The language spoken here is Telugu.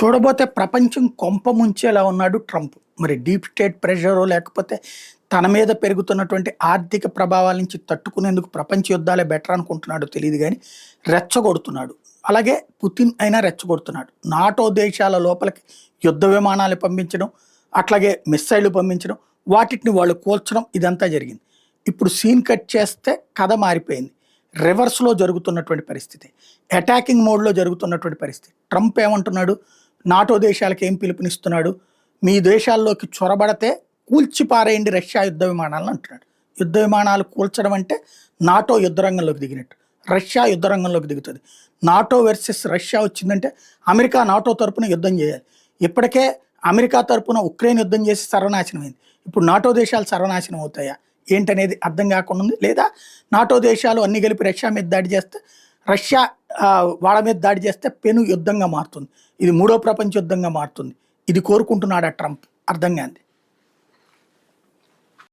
చూడబోతే ప్రపంచం కొంప ముంచేలా ఉన్నాడు ట్రంప్. మరి డీప్ స్టేట్ ప్రెషరో లేకపోతే తన మీద పెరుగుతున్నటువంటి ఆర్థిక ప్రభావాల నుంచి తట్టుకునేందుకు ప్రపంచ యుద్ధాలే బెటర్ అనుకుంటున్నాడో తెలియదు గానీ రెచ్చగొడుతున్నాడు. అలాగే పుతిన్ అయినా రెచ్చగొడుతున్నాడు. నాటో దేశాల లోపలికి యుద్ధ విమానాలు పంపించడం, అట్లాగే మిస్సైళ్లు పంపించడం, వాటిని వాళ్ళు కూల్చడం ఇదంతా జరిగింది. ఇప్పుడు సీన్ కట్ చేస్తే కథ మారిపోయింది. రివర్స్‌లో జరుగుతున్నటువంటి పరిస్థితి. అటాకింగ్ మోడ్‌లో జరుగుతున్నటువంటి పరిస్థితి. ట్రంప్ ఏమంటున్నాడు? నాటో దేశాలకు ఏం పిలుపునిస్తున్నాడు? మీ దేశాల్లోకి చొరబడితే కూల్చిపారేయండి రష్యా యుద్ధ విమానాలను అంటున్నాడు. యుద్ధ విమానాలు కూల్చడం అంటే నాటో యుద్ధ రంగంలోకి దిగినట్టు. రష్యా యుద్ధ రంగంలోకి దిగుతుంది. నాటో వర్సెస్ రష్యా వచ్చిందంటే అమెరికా నాటో తరపున యుద్ధం చేయాలి. ఇప్పటికే అమెరికా తరపున ఉక్రెయిన్ యుద్ధం చేసి సర్వనాశనమైంది. ఇప్పుడు నాటో దేశాలు సర్వనాశనం అవుతాయా ఏంటనేది అర్థం కాకుండా ఉంది. లేదా నాటో దేశాలు అన్ని కలిపి రష్యా మీద దాడి చేస్తే రష్యా వాళ్ళ మీద దాడి చేస్తే పెను యుద్ధంగా మారుతుంది. ఇది మూడో ప్రపంచ యుద్ధంగా మారుతుంది. ఇది కోరుకుంటున్నాడా ట్రంప్? అర్థం కాంది.